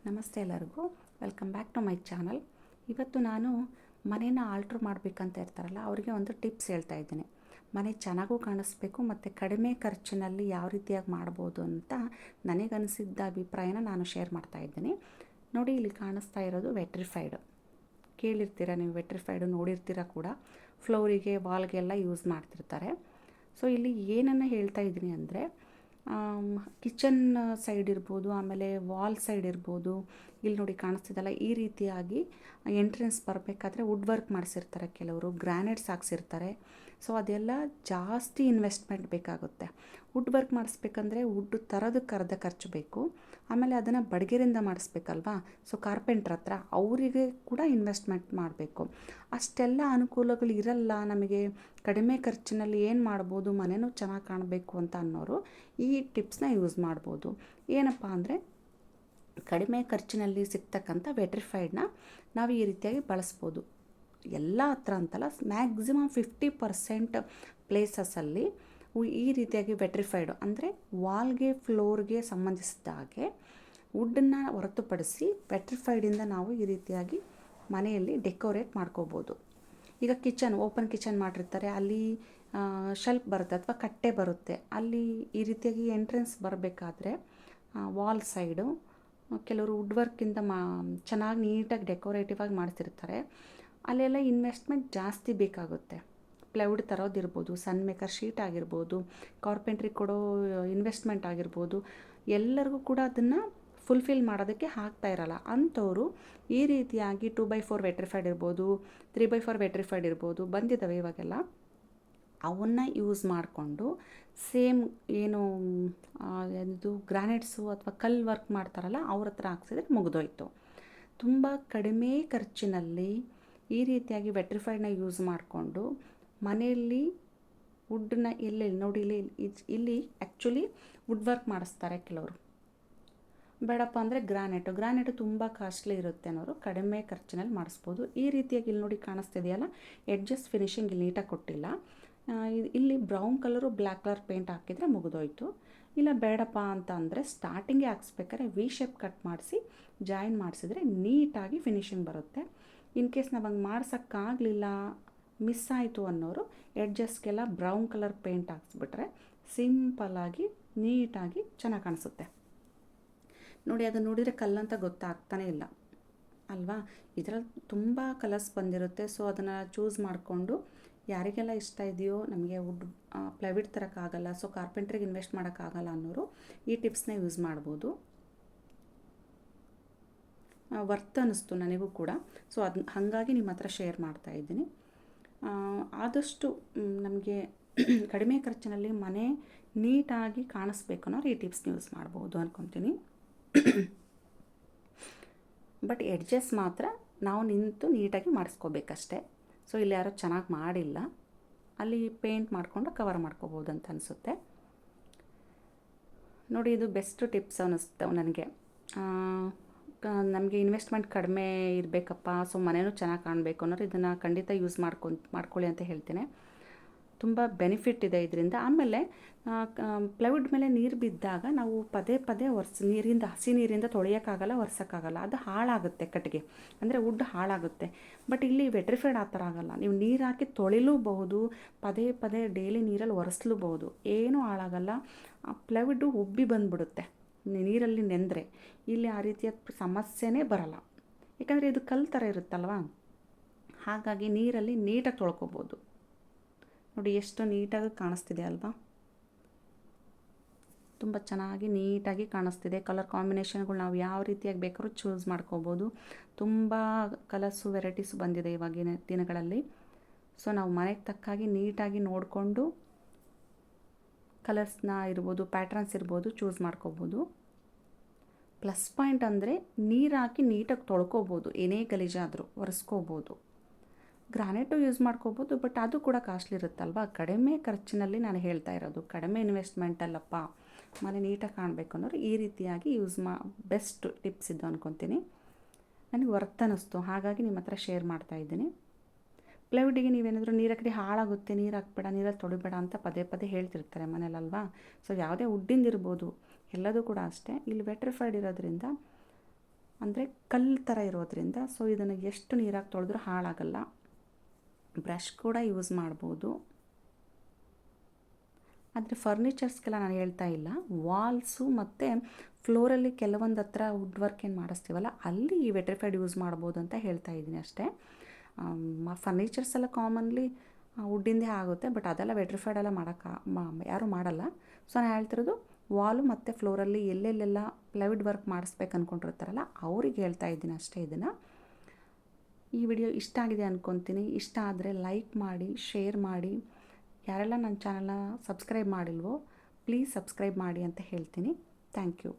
ನಮಸ್ತೆ ಎಲ್ಲರಿಗೂ, welcome back to my channel. ಇವತ್ತು ನಾನು ಮನೇನ ಆಲ್ಟ್ರ್ ಮಾಡಬೇಕಂತ ಇರ್ತಾರಲ್ಲ ಅವರಿಗೆ ಒಂದು ಟಿಪ್ಸ್ ಹೇಳ್ತಾ ಇದ್ದೀನಿ. ಮನೆ ಚೆನ್ನಾಗೂ ಕಾಣಿಸ್ಬೇಕು ಮತ್ತು ಕಡಿಮೆ ಖರ್ಚಿನಲ್ಲಿ ಯಾವ ರೀತಿಯಾಗಿ ಮಾಡ್ಬೋದು ಅಂತ ನನಗನಿಸಿದ್ದ ಅಭಿಪ್ರಾಯನ ನಾನು ಶೇರ್ ಮಾಡ್ತಾ ಇದ್ದೀನಿ. ನೋಡಿ, ಇಲ್ಲಿ ಕಾಣಿಸ್ತಾ ಇರೋದು ವೆಟ್ರಿಫೈಡ್. ಕೇಳಿರ್ತೀರ ನೀವು, ವೆಟ್ರಿಫೈಡು ನೋಡಿರ್ತೀರ ಕೂಡ. ಫ್ಲೋರಿಗೆ, ವಾಲ್ಗೆಲ್ಲ ಯೂಸ್ ಮಾಡ್ತಿರ್ತಾರೆ. ಸೊ ಇಲ್ಲಿ ಏನನ್ನು ಹೇಳ್ತಾ ಇದ್ದೀನಿ ಅಂದರೆ, ಕಿಚನ್ ಸೈಡ್ ಇರ್ಬೋದು, ಆಮೇಲೆ ವಾಲ್ ಸೈಡ್ ಇರ್ಬೋದು. ಇಲ್ಲಿ ನೋಡಿ ಕಾಣಿಸ್ತಿದ್ದಲ್ಲ, ಈ ರೀತಿಯಾಗಿ ಎಂಟ್ರೆನ್ಸ್ ಬರಬೇಕಾದ್ರೆ ವುಡ್ ವರ್ಕ್ ಮಾಡಿಸಿರ್ತಾರೆ, ಕೆಲವರು ಗ್ರಾನೈಟ್ಸ್ ಹಾಕ್ಸಿರ್ತಾರೆ. ಸೊ ಅದೆಲ್ಲ ಜಾಸ್ತಿ ಇನ್ವೆಸ್ಟ್ಮೆಂಟ್ ಬೇಕಾಗುತ್ತೆ. ವುಡ್ ವರ್ಕ್ ಮಾಡಿಸ್ಬೇಕಂದ್ರೆ ವುಡ್ ತರೋದಕ್ಕೆ ಅರ್ಧ ಖರ್ಚು ಬೇಕು, ಆಮೇಲೆ ಅದನ್ನು ಬಡಗೇರಿಂದ ಮಾಡಿಸ್ಬೇಕಲ್ವಾ. ಸೊ ಕಾರ್ಪೆಂಟ್ರ್ ಹತ್ರ ಅವರಿಗೆ ಕೂಡ ಇನ್ವೆಸ್ಟ್ಮೆಂಟ್ ಮಾಡಬೇಕು. ಅಷ್ಟೆಲ್ಲ ಅನುಕೂಲಗಳು ಇರಲ್ಲ ನಮಗೆ. ಕಡಿಮೆ ಖರ್ಚಿನಲ್ಲಿ ಏನು ಮಾಡ್ಬೋದು, ಮನೆಯೂ ಚೆನ್ನಾಗಿ ಕಾಣಬೇಕು ಅಂತ ಅನ್ನೋರು ಈ ಟಿಪ್ಸ್ನ ಯೂಸ್ ಮಾಡ್ಬೋದು. ಏನಪ್ಪ ಅಂದರೆ, ಕಡಿಮೆ ಖರ್ಚಿನಲ್ಲಿ ಸಿಗ್ತಕ್ಕಂಥ ವೆಟ್ರಿಫೈಡ್ನ ನಾವು ಈ ರೀತಿಯಾಗಿ ಬಳಸ್ಬೋದು. ಎಲ್ಲ ಹತ್ರ ಅಂತಲ್ಲ, ಮ್ಯಾಕ್ಸಿಮಮ್ 50% ಪ್ಲೇಸಸಲ್ಲಿ ಈ ರೀತಿಯಾಗಿ ವೆಟ್ರಿಫೈಡು ಅಂದರೆ ವಾಲ್ಗೆ, ಫ್ಲೋರ್ಗೆ ಸಂಬಂಧಿಸಿದ ಹಾಗೆ ವುಡ್ಡನ್ನು ಹೊರತುಪಡಿಸಿ ವೆಟ್ರಿಫೈಡಿಂದ ನಾವು ಈ ರೀತಿಯಾಗಿ ಮನೆಯಲ್ಲಿ ಡೆಕೋರೇಟ್ ಮಾಡ್ಕೋಬೋದು. ಈಗ ಓಪನ್ ಕಿಚನ್ ಮಾಡಿರ್ತಾರೆ, ಅಲ್ಲಿ ಶೆಲ್ಫ್ ಬರುತ್ತೆ ಅಥವಾ ಕಟ್ಟೆ ಬರುತ್ತೆ. ಅಲ್ಲಿ ಈ ರೀತಿಯಾಗಿ ಎಂಟ್ರೆನ್ಸ್ ಬರಬೇಕಾದ್ರೆ ವಾಲ್ ಸೈಡು ಕೆಲವರು ವುಡ್ ವರ್ಕಿಂದ ಚೆನ್ನಾಗಿ ನೀಟಾಗಿ ಡೆಕೋರೇಟಿವ್ ಆಗಿ ಮಾಡ್ತಿರ್ತಾರೆ. ಅಲ್ಲೆಲ್ಲ ಇನ್ವೆಸ್ಟ್ಮೆಂಟ್ ಜಾಸ್ತಿ ಬೇಕಾಗುತ್ತೆ. ಪ್ಲೈವುಡ್ ತರೋದಿರ್ಬೋದು, ಸನ್ ಮೇಕರ್ ಶೀಟ್ ಆಗಿರ್ಬೋದು, ಕಾರ್ಪೆಂಟ್ರಿಗೆ ಕೊಡೋ ಇನ್ವೆಸ್ಟ್ಮೆಂಟ್ ಆಗಿರ್ಬೋದು, ಎಲ್ಲರಿಗೂ ಕೂಡ ಅದನ್ನು ಫುಲ್ಫಿಲ್ ಮಾಡೋದಕ್ಕೆ ಆಗ್ತಾ ಇರಲ್ಲ. ಅಂಥವರು ಈ ರೀತಿಯಾಗಿ 2x4 ವೆಟ್ರಿಫೈಡ್ ಇರ್ಬೋದು, 3x4 ವೆಟ್ರಿಫೈಡ್ ಇರ್ಬೋದು, ಬಂದಿದ್ದಾವೆ ಇವಾಗೆಲ್ಲ. ಅವನ್ನು ಯೂಸ್ ಮಾಡಿಕೊಂಡು ಸೇಮ್ ಏನು ಇದು ಗ್ರಾನೈಟ್ಸು ಅಥವಾ ಕಲ್ಲು ವರ್ಕ್ ಮಾಡ್ತಾರಲ್ಲ ಅವ್ರ ಹತ್ರ ಹಾಕ್ಸಿದ್ರೆ ಮುಗಿದೋಯ್ತು. ತುಂಬ ಕಡಿಮೆ ಖರ್ಚಿನಲ್ಲಿ ಈ ರೀತಿಯಾಗಿ ವೆಟ್ರಿಫೈಡ್ನ ಯೂಸ್ ಮಾಡಿಕೊಂಡು ಮನೆಯಲ್ಲಿ ವುಡ್ಡನ್ನ ಎಲ್ಲೆಲ್ಲಿ ನೋಡಿ, ಇಲ್ಲಿ ಆ್ಯಕ್ಚುಲಿ ವುಡ್ ವರ್ಕ್ ಮಾಡಿಸ್ತಾರೆ ಕೆಲವರು. ಬೇಡಪ್ಪ ಅಂದರೆ ಗ್ರಾನೈಟು ತುಂಬ ಕಾಸ್ಟ್ಲಿ ಇರುತ್ತೆ ಅನ್ನೋರು ಕಡಿಮೆ ಖರ್ಚಿನಲ್ಲಿ ಮಾಡಿಸ್ಬೋದು. ಈ ರೀತಿಯಾಗಿ ಇಲ್ಲಿ ನೋಡಿ ಕಾಣಿಸ್ತಿದೆಯಲ್ಲ, ಎಡ್ಜಸ್ ಫಿನಿಷಿಂಗ್ ಇಲ್ಲಿ ನೀಟಾಗಿ ಕೊಟ್ಟಿಲ್ಲ. ಇಲ್ಲಿ brown colour black colour paint ಹಾಕಿದರೆ ಮುಗಿದೋಯ್ತು. ಇಲ್ಲ ಬೇಡಪ್ಪ ಅಂತ ಅಂದರೆ ಸ್ಟಾರ್ಟಿಂಗೇ ಹಾಕ್ಸ್ಬೇಕಾದ್ರೆ ವಿ ಶೇಪ್ ಕಟ್ ಮಾಡಿಸಿ ಜಾಯಿನ್ ಮಾಡಿಸಿದ್ರೆ ನೀಟಾಗಿ ಫಿನಿಷಿಂಗ್ ಬರುತ್ತೆ. ಇನ್ ಕೇಸ್ ನಾವು ಹಂಗೆ ಮಾಡ್ಸೋಕ್ಕಾಗಲಿಲ್ಲ, ಮಿಸ್ ಆಯಿತು ಅನ್ನೋರು ಎಡ್ಜಸ್ಗೆಲ್ಲ ಬ್ರೌನ್ ಕಲರ್ ಪೇಂಟ್ ಹಾಕ್ಸ್ಬಿಟ್ರೆ ಸಿಂಪಲ್ಲಾಗಿ ನೀಟಾಗಿ ಚೆನ್ನಾಗಿ ಕಾಣಿಸುತ್ತೆ. ನೋಡಿ, ಅದು ನೋಡಿದರೆ ಕಲ್ಲಂತ ಗೊತ್ತಾಗ್ತಾನೇ ಇಲ್ಲ ಅಲ್ವಾ. ಇದರಲ್ಲಿ ತುಂಬ ಕಲರ್ಸ್ ಬಂದಿರುತ್ತೆ. ಸೊ ಅದನ್ನು ಚೂಸ್ ಮಾಡಿಕೊಂಡು ಯಾರಿಗೆಲ್ಲ ಇಷ್ಟ ಇದೆಯೋ, ನಮಗೆ ವುಡ್ ಪ್ಲೈವುಡ್ ತರೋಕ್ಕಾಗಲ್ಲ, ಸೊ ಕಾರ್ಪೆಂಟ್ರಿಗೆ ಇನ್ವೆಸ್ಟ್ ಮಾಡೋಕ್ಕಾಗಲ್ಲ ಅನ್ನೋರು ಈ ಟಿಪ್ಸ್ನ ಯೂಸ್ ಮಾಡ್ಬೋದು. ವರ್ತ್ ಅನ್ನಿಸ್ತು ನನಗೂ ಕೂಡ. ಸೊ ಹಾಗಾಗಿ ನಿಮ್ಮ ಹತ್ರ ಶೇರ್ ಮಾಡ್ತಾಯಿದ್ದೀನಿ. ಆದಷ್ಟು ನಮಗೆ ಕಡಿಮೆ ಖರ್ಚಿನಲ್ಲಿ ಮನೆ ನೀಟಾಗಿ ಕಾಣಿಸ್ಬೇಕು ಅನ್ನೋರು ಈ ಟಿಪ್ಸ್ನ ಯೂಸ್ ಮಾಡ್ಬೋದು ಅಂದ್ಕೊತೀನಿ. ಬಟ್ ಎಡ್ಜಸ್ ಮಾತ್ರ ನಾವು ನಿಂತು ನೀಟಾಗಿ ಮಾಡಿಸ್ಕೋಬೇಕಷ್ಟೆ. ಸೊ ಇಲ್ಲಿ ಯಾರೋ ಚೆನ್ನಾಗಿ ಮಾಡಿಲ್ಲ, ಅಲ್ಲಿ ಪೇಂಟ್ ಮಾಡಿಕೊಂಡು ಕವರ್ ಮಾಡ್ಕೋಬೋದು ಅಂತ ಅನಿಸುತ್ತೆ. ನೋಡಿ, ಇದು ಬೆಸ್ಟ್ ಟಿಪ್ಸ್ ಅನ್ನಿಸ್ತವೆ ನನಗೆ. ನಮಗೆ ಇನ್ವೆಸ್ಟ್ಮೆಂಟ್ ಕಡಿಮೆ ಇರಬೇಕಪ್ಪ, ಸೊ ಮನೆಯೂ ಚೆನ್ನಾಗಿ ಕಾಣಬೇಕು ಅನ್ನೋರು ಇದನ್ನು ಖಂಡಿತ ಯೂಸ್ ಮಾಡ್ಕೊಳ್ಳಿ ಅಂತ ಹೇಳ್ತೇನೆ. ತುಂಬ ಬೆನಿಫಿಟ್ ಇದೆ ಇದರಿಂದ. ಆಮೇಲೆ ಪ್ಲೈವುಡ್ ಮೇಲೆ ನೀರು ಬಿದ್ದಾಗ ನಾವು ಪದೇ ಪದೇ ಹಸಿ ನೀರಿಂದ ತೊಳೆಯೋಕ್ಕಾಗಲ್ಲ, ಒರೆಸೋಕ್ಕಾಗಲ್ಲ. ಅದು ಹಾಳಾಗುತ್ತೆ, ಕಟ್ಟಿಗೆ ಅಂದರೆ ವುಡ್ ಹಾಳಾಗುತ್ತೆ. ಬಟ್ ಇಲ್ಲಿ ವೆಟ್ರಿಫೈಡ್ ಆ ಥರ ಆಗಲ್ಲ. ನೀವು ನೀರು ಹಾಕಿ ತೊಳಿಲೂಬಹುದು, ಪದೇ ಪದೇ ಡೈಲಿ ನೀರಲ್ಲಿ ಒರೆಸ್ಲೂಬಹುದು, ಏನೂ ಹಾಳಾಗಲ್ಲ. ಪ್ಲೈವುಡ್ಡು ಉಬ್ಬಿ ಬಂದುಬಿಡುತ್ತೆ ನೀರಲ್ಲಿ ನೆಂದರೆ. ಇಲ್ಲಿ ಆ ರೀತಿಯ ಸಮಸ್ಯೆನೇ ಬರಲ್ಲ, ಯಾಕಂದರೆ ಇದು ಕಲ್ಲು ಥರ ಇರುತ್ತಲ್ವ. ಹಾಗಾಗಿ ನೀರಲ್ಲಿ ನೀಟಾಗಿ ತೊಳ್ಕೊಬೋದು. ನೋಡಿ ಎಷ್ಟು ನೀಟಾಗಿ ಕಾಣಿಸ್ತಿದೆ ಅಲ್ವಾ. ತುಂಬ ಚೆನ್ನಾಗಿ ನೀಟಾಗಿ ಕಾಣಿಸ್ತಿದೆ. ಕಲರ್ ಕಾಂಬಿನೇಷನ್ಗಳು ನಾವು ಯಾವ ರೀತಿಯಾಗಿ ಬೇಕಾದ್ರೂ ಚೂಸ್ ಮಾಡ್ಕೋಬೋದು. ತುಂಬ ಕಲರ್ಸು, ವೆರೈಟೀಸು ಬಂದಿದೆ ಇವಾಗಿನ ದಿನಗಳಲ್ಲಿ. ಸೊ ನಾವು ಮನೆಗೆ ತಕ್ಕಾಗಿ ನೀಟಾಗಿ ನೋಡಿಕೊಂಡು ಕಲರ್ಸ್ನ ಇರ್ಬೋದು, ಪ್ಯಾಟ್ರನ್ಸ್ ಇರ್ಬೋದು ಚೂಸ್ ಮಾಡ್ಕೋಬೋದು. ಪ್ಲಸ್ ಪಾಯಿಂಟ್ ಅಂದರೆ ನೀರು ಹಾಕಿ ನೀಟಾಗಿ ತೊಳ್ಕೊಬೋದು, ಏನೇ ಗಲೀಜಾದರೂ ಒರೆಸ್ಕೋಬೋದು. ಗ್ರಾನೈಟು ಯೂಸ್ ಮಾಡ್ಕೋಬೋದು, ಬಟ್ ಅದು ಕೂಡ ಕಾಸ್ಟ್ಲಿ ಇರುತ್ತಲ್ವ. ಕಡಿಮೆ ಖರ್ಚಿನಲ್ಲಿ ನಾನು ಹೇಳ್ತಾ ಇರೋದು, ಕಡಿಮೆ ಇನ್ವೆಸ್ಟ್ಮೆಂಟಲ್ಲಪ್ಪ ಮನೆ ನೀಟಾಗಿ ಕಾಣಬೇಕು ಅನ್ನೋರು ಈ ರೀತಿಯಾಗಿ ಬೆಸ್ಟ್ ಟಿಪ್ಸ್ ಇದು ಅಂದ್ಕೊತೀನಿ. ನನಗೆ ವರ್ತ್ ಅನ್ನಿಸ್ತು, ಹಾಗಾಗಿ ನಿಮ್ಮ ಹತ್ರ ಶೇರ್ ಮಾಡ್ತಾಯಿದ್ದೀನಿ. ಪ್ಲೈವುಡ್ಡಿಗೆ ನೀವೇನಾದರೂ ನೀರು ಹಾಕಿ ಹಾಳಾಗುತ್ತೆ, ನೀರು ಹಾಕ್ಬೇಡ, ನೀರಲ್ಲಿ ತೊಳಿಬೇಡ ಅಂತ ಪದೇ ಪದೇ ಹೇಳ್ತಿರ್ತಾರೆ ಮನೇಲಲ್ವಾ. ಸೊ ಯಾವುದೇ ವುಡ್ಡಿಂದಿರ್ಬೋದು, ಎಲ್ಲದೂ ಕೂಡ ಅಷ್ಟೇ. ಇಲ್ಲಿ ವೆಟ್ರಿಫೈಡ್ ಇರೋದ್ರಿಂದ ಅಂದರೆ ಕಲ್ಲು ಥರ ಇರೋದ್ರಿಂದ ಸೊ ಇದನ್ನು ಎಷ್ಟು ನೀರಾಗಿ ತೊಳೆದ್ರೂ ಹಾಳಾಗಲ್ಲ. ಬ್ರಷ್ ಕೂಡ ಯೂಸ್ ಮಾಡ್ಬೋದು. ಆದರೆ ಫರ್ನಿಚರ್ಸ್ಗೆಲ್ಲ ನಾನು ಹೇಳ್ತಾ ಇಲ್ಲ, ವಾಲ್ಸು ಮತ್ತು ಫ್ಲೋರಲ್ಲಿ ಕೆಲವೊಂದು ಹತ್ರ ವುಡ್ ವರ್ಕ್ ಏನು ಮಾಡಿಸ್ತೀವಲ್ಲ ಅಲ್ಲಿ ಈ ವೆಟ್ರಿಫೈಡ್ ಯೂಸ್ ಮಾಡ್ಬೋದು ಅಂತ ಹೇಳ್ತಾ ಇದ್ದೀನಿ ಅಷ್ಟೇ. ಫರ್ನಿಚರ್ಸ್ ಎಲ್ಲ ಕಾಮನ್ಲಿ ವುಡ್ಡಿಂದೇ ಆಗುತ್ತೆ, ಬಟ್ ಅದೆಲ್ಲ ವೆಟ್ರಿಫೈಡ್ ಎಲ್ಲ ಯಾರೂ ಮಾಡಲ್ಲ. ಸೊ ನಾನು ಹೇಳ್ತಿರೋದು ವಾಲು ಮತ್ತು ಫ್ಲೋರಲ್ಲಿ ಎಲ್ಲೆಲ್ಲೆಲ್ಲ ಪ್ಲೈವುಡ್ ವರ್ಕ್ ಮಾಡಿಸ್ಬೇಕು ಅಂದ್ಕೊಂಡಿರ್ತಾರಲ್ಲ ಅವ್ರಿಗೆ ಹೇಳ್ತಾ ಇದ್ದೀನಿ ಅಷ್ಟೇ ಇದನ್ನು. ಈ ವಿಡಿಯೋ ಇಷ್ಟ ಆಗಿದೆ ಅಂದ್ಕೊತೀನಿ. ಇಷ್ಟ ಆದರೆ ಲೈಕ್ ಮಾಡಿ, ಶೇರ್ ಮಾಡಿ. ಯಾರೆಲ್ಲ ನನ್ನ ಚಾನಲ್ನ ಸಬ್ಸ್ಕ್ರೈಬ್ ಮಾಡಿಲ್ವೋ ಪ್ಲೀಸ್ ಸಬ್ಸ್ಕ್ರೈಬ್ ಮಾಡಿ ಅಂತ ಹೇಳ್ತೀನಿ. Thank you.